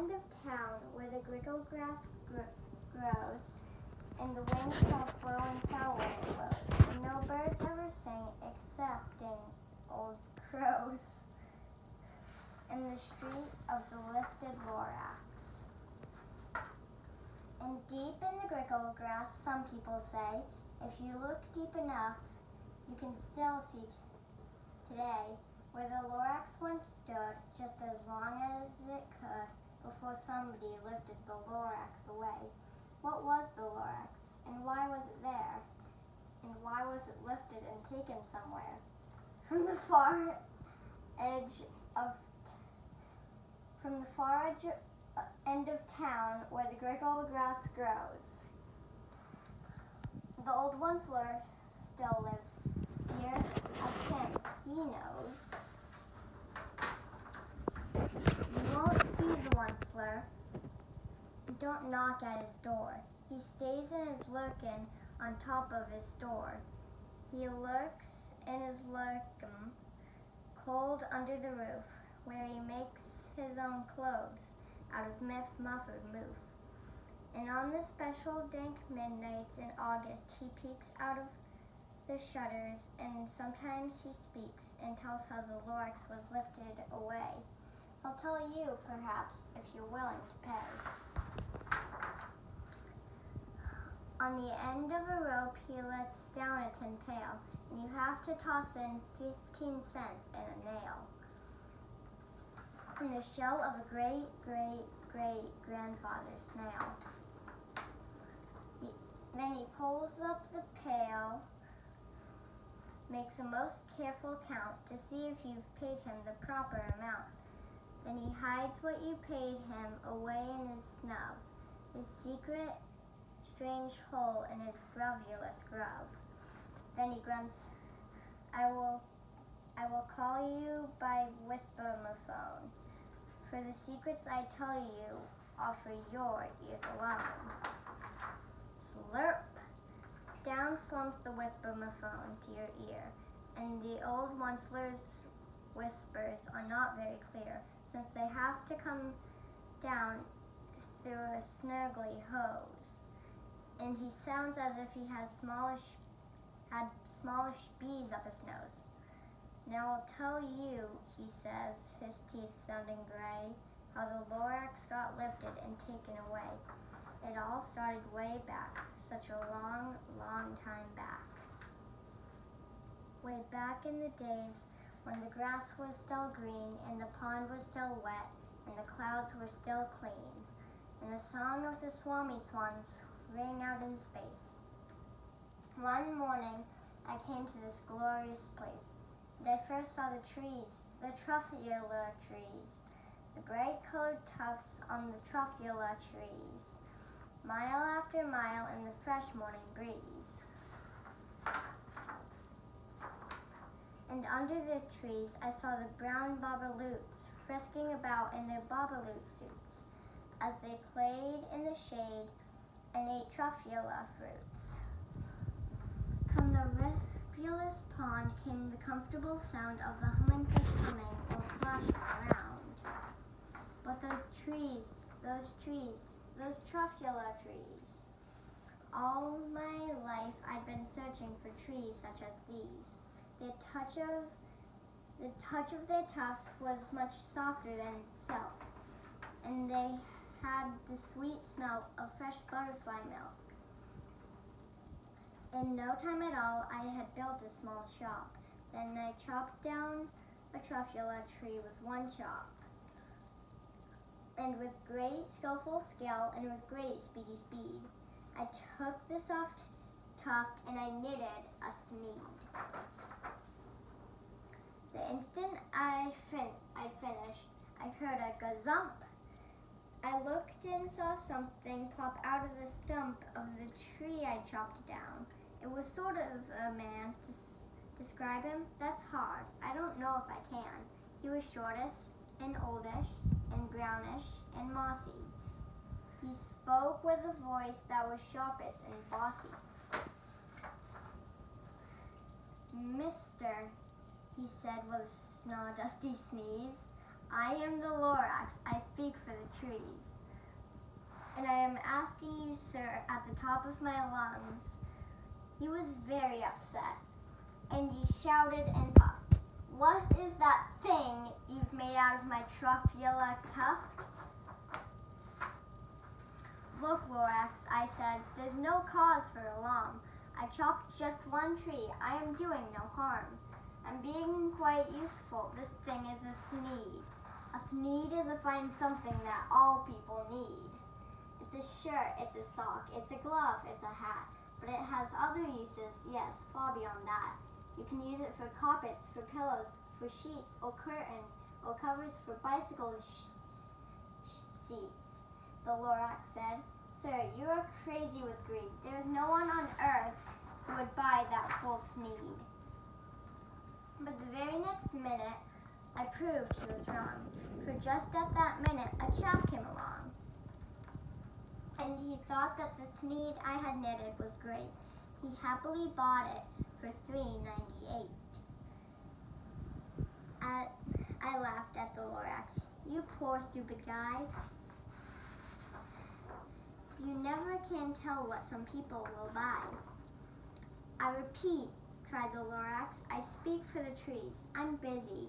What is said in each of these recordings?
end of town where the grickle grass grows, and the wind smells slow and sour when it blows, and no birds ever sing excepting old crows in the street of the lifted lorax. And deep in the grickle grass, some people say, if you look deep enough, you can still see today where the lorax once stood, just as long as it could before somebody lifted the lorax away. What was the lorax, and why was it there? And why was it lifted and taken somewhere? From the far edge end of town where the grickle grass grows. The old Onceler still lives here. Ask him, he knows. You won't see the Onceler. Don't knock at his door. He stays and is lurking on top of his store. He lurks and is lurking cold under the roof, where he makes his own clothes out of muffled moof. And on the special dank midnights in August, he peeks out of the shutters, and sometimes he speaks and tells how the lorax was lifted away. He'll tell you, perhaps, if you're willing to pay. On the end of a rope, he lets down a tin pail, and you have to toss in 15 cents and a nail. In the shell of a great-great-great-grandfather snail. Then he pulls up the pail, makes a most careful count to see if you've paid him the proper amount. Then he hides what you paid him away in his snub, his secret, strange hole in his grovulous grove. Then he grunts, I will call you by whisper-mophone. For the secrets I tell you are for your ears alone. Slurp! Down slumps the whisper-mophone to your ear, and the old Onceler's whispers are not very clear, since they have to come down through a snurgly hose, and he sounds as if he had smallish bees up his nose. Now I'll tell you, he says, his teeth sounding gray, how the lorax got lifted and taken away. It all started way back, such a long, long time back. Way back in the days when the grass was still green and the pond was still wet and the clouds were still clean, and the song of the swami swans rang out in space. One morning I came to this glorious place, and I first saw the trees, the truffula trees, the bright-colored tufts on the truffula trees, mile after mile in the fresh morning breeze. And under the trees I saw the brown babaloots frisking about in their babaloot suits as they played in the shade and ate truffula fruits. From the ripulous pond came the comfortable sound of the humming fish humming while splashing around. But those truffula trees. All my life I'd been searching for trees such as these. The touch of their tufts was much softer than silk, and they had the sweet smell of fresh butterfly milk. In no time at all, I had built a small shop. Then I chopped down a truffula tree with one chop, and with great skillful skill and with great speedy speed, I took the soft tuft and I knitted a thneed. The instant I'd finished, I heard a gazump. I looked and saw something pop out of the stump of the tree I chopped down. It was sort of a man. To describe him, that's hard. I don't know if I can. He was shortish and oldish and brownish and mossy. He spoke with a voice that was sharpish and bossy. Mister, he said with a snawdusty sneeze, I am the Lorax. I speak for the trees. And I am asking you, sir, at the top of my lungs. He was very upset, and he shouted and puffed. What is that thing you've made out of my Trefoil tuft? Look, Lorax, I said, there's no cause for alarm. I chopped just one tree. I am doing no harm. I'm being quite useful. This thing is a thneed. A thneed is a fine something that all people need. It's a shirt, it's a sock, it's a glove, it's a hat. But it has other uses, yes, far beyond that. You can use it for carpets, for pillows, for sheets, or curtains, or covers for bicycle seats, the Lorax said. Sir, you are crazy with greed. There is no one on earth who would buy that false need. But the very next minute, I proved he was wrong. For just at that minute, a chap came along. And he thought that the thneed I had knitted was great. He happily bought it for $3.98. I laughed at the Lorax. You poor stupid guy. You never can tell what some people will buy. I repeat, cried the Lorax, I speak for the trees. I'm busy.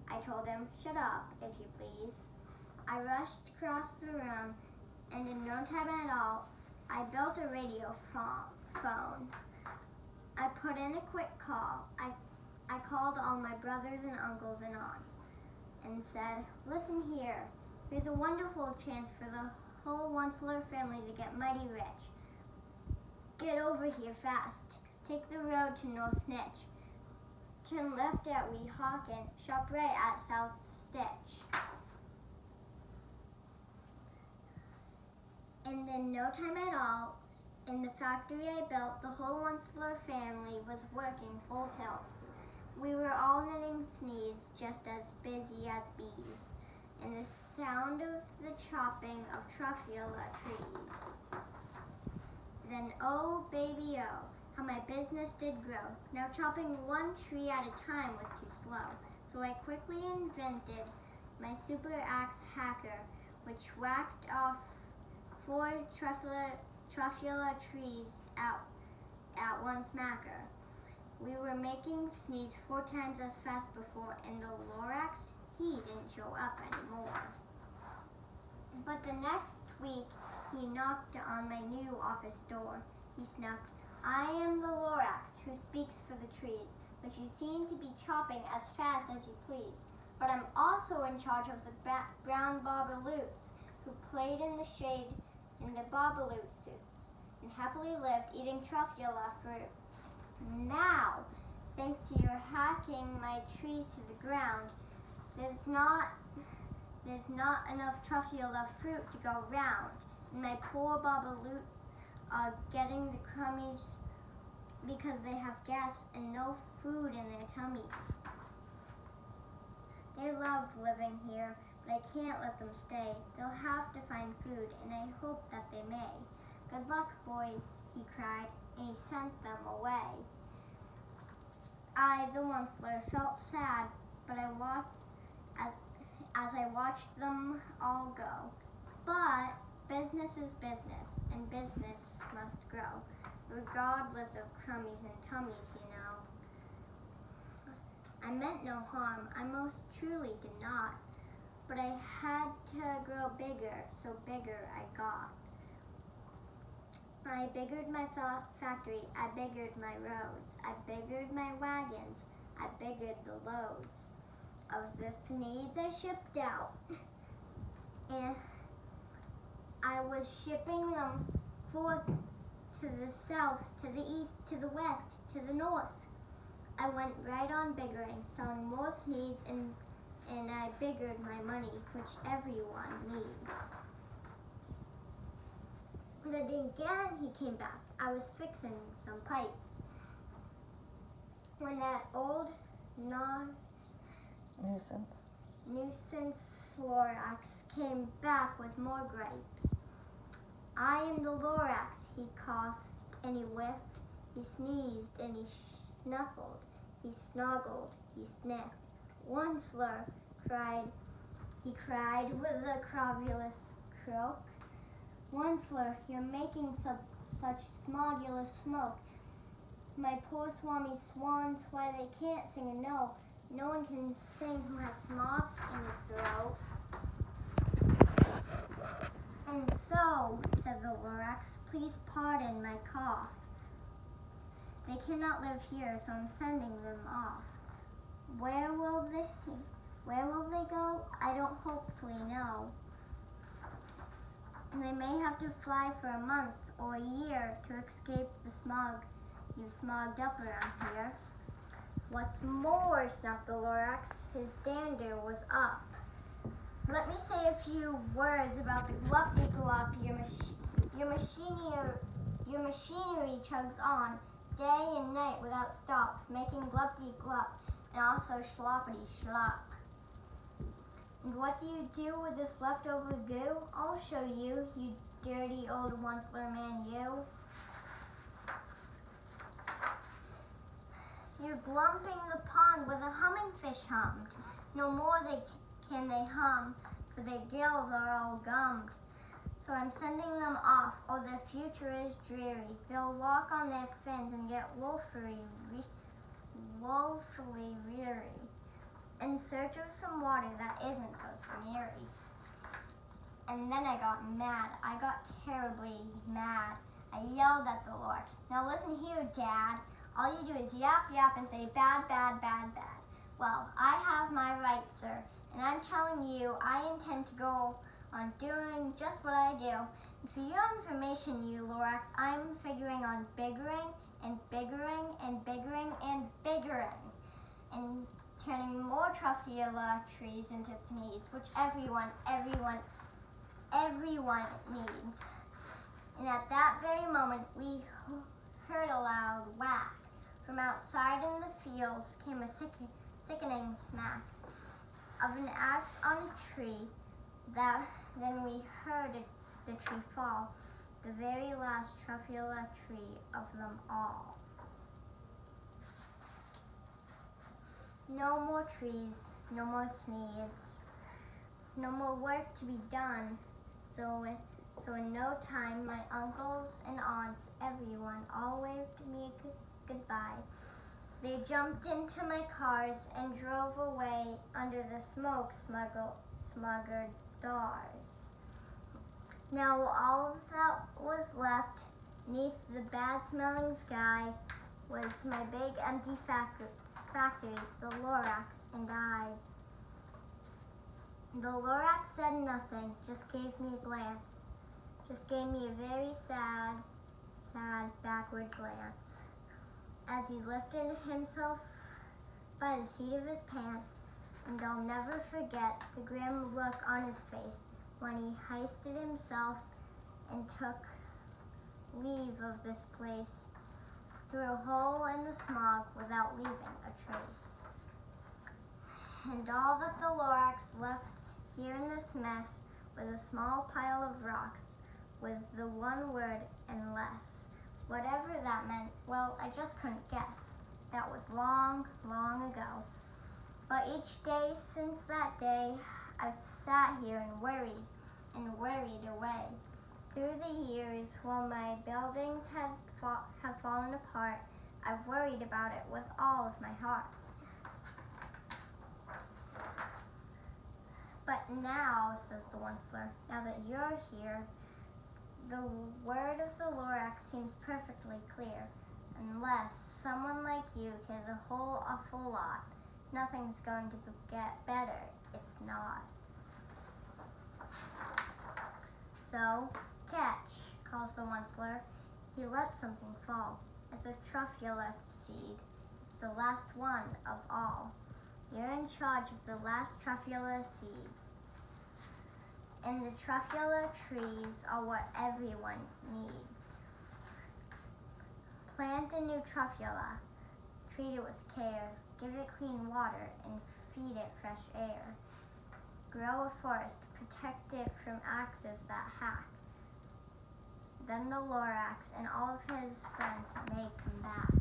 I told him, shut up, if you please. I rushed across the room, and in no time at all, I built a radio phone. I put in a quick call. I called all my brothers and uncles and aunts and said, listen here, there's a wonderful chance for the whole Onceler family to get mighty rich. Get over here fast. Take the road to North Nitch. Turn left at Weehawken, shop right at South Stitch. And in no time at all, in the factory I built, the whole Onceler family was working full tilt. We were all knitting thneeds, just as busy as bees, and the sound of the chopping of Trefoil trees. Then, oh, baby, oh, how my business did grow. Now chopping one tree at a time was too slow, so I quickly invented my super axe hacker, which whacked off 4 Trefoil trees at one smacker. We were making thneeds 4 times as fast before, and the Lorax, he didn't show up anymore. But the next week, he knocked on my new office door. He snuffed, I am the Lorax who speaks for the trees, but you seem to be chopping as fast as you please. But I'm also in charge of the brown Bobaloots, who played in the shade in the Bobaloot suits, and happily lived eating Trefoil fruits. Now, thanks to your hacking my trees to the ground, there's not enough Trefoil fruit to go round, and my poor Bobaloots are getting the crummies because they have gas and no food in their tummies. They loved living here, but I can't let them stay. They'll have to find food, and I hope that they may. Good luck, boys, he cried, and he sent them away. I, the Onceler, felt sad, but I watched as I watched them all go. But business is business, and business must grow, regardless of crummies and tummies, you know. I meant no harm, I most truly did not, but I had to grow bigger, so bigger I got. I biggered my factory, I biggered my roads, I biggered my wagons, I biggered the loads of the thneeds I shipped out. And I was shipping them forth to the south, to the east, to the west, to the north. I went right on biggering, selling more thneeds, and I biggered my money, which everyone needs. Then again he came back. I was fixing some pipes when that old nuisance Lorax came back with more gripes. I am the Lorax, he coughed and he whiffed, he sneezed and he snuffled, he snoggled, he sniffed. Onceler, cried he cried with a querulous croak. Onceler, you're making such smogulous smoke. My poor swami swans, why they can't sing a note. No one can sing who has smog in his throat. And so, said the Lorax, please pardon my cough. They cannot live here, so I'm sending them off. Where will they go? I don't hopefully know. And they may have to fly for a month or a year to escape the smog you've smogged up around here. What's more, snapped the Lorax, his dander was up. Let me say a few words about the glop-de-glop. Your machinery chugs on day and night without stop, making glop-de-glop and also schloppity-schlop. And what do you do with this leftover goo? I'll show you, you dirty old Onceler man, you. You're glumping the pond where the humming fish hummed. No more can they hum, for their gills are all gummed. So I'm sending them off, or their future is dreary. They'll walk on their fins and get woefully weary, in search of some water that isn't so smeary. And then I got mad. I got terribly mad. I yelled at the Lorax. Now listen here, Dad. All you do is yap, yap, and say bad, bad, bad, bad. Well, I have my rights, sir, and I'm telling you I intend to go on doing just what I do. And for your information, you Lorax, I'm figuring on biggering and biggering and biggering and biggering, and turning more Trefoil trees into thneeds, which everyone needs. And at that very moment, we heard a loud whack. From outside in the fields came a sickening smack of an axe on a tree. Then we heard the tree fall, the very last Trefoil tree of them all. No more trees, no more thneeds, no more work to be done. So in no time, my uncles and aunts, everyone, all waved me goodbye. They jumped into my cars and drove away under the smoke-smuggered stars. Now all that was left neath the bad-smelling sky was my big empty factory, the Lorax and I. The Lorax said nothing, just gave me a glance, just gave me a very sad backward glance, as he lifted himself by the seat of his pants, and I'll never forget the grim look on his face when he hoisted himself and took leave of this place through a hole in the smog without leaving a trace. And all that the Lorax left here in this mess was a small pile of rocks with the one word "and less." Whatever that meant, well, I just couldn't guess. That was long, long ago. But each day since that day, I've sat here and worried away. Through the years, while my buildings have fallen apart, I've worried about it with all of my heart. But now, says the Onceler, now that you're here, the word of the Lorax seems perfectly clear. Unless someone like you cares a whole awful lot, nothing's going to get better. It's not. So, catch, calls the Onceler. He lets something fall. It's a Trefoil seed. It's the last one of all. You're in charge of the last Trefoil seeds. And the Trefoil trees are what everyone needs. Plant a new Trefoil. Treat it with care. Give it clean water and feed it fresh air. Grow a forest. Protect it from axes that hack. Then the Lorax and all of his friends may come back.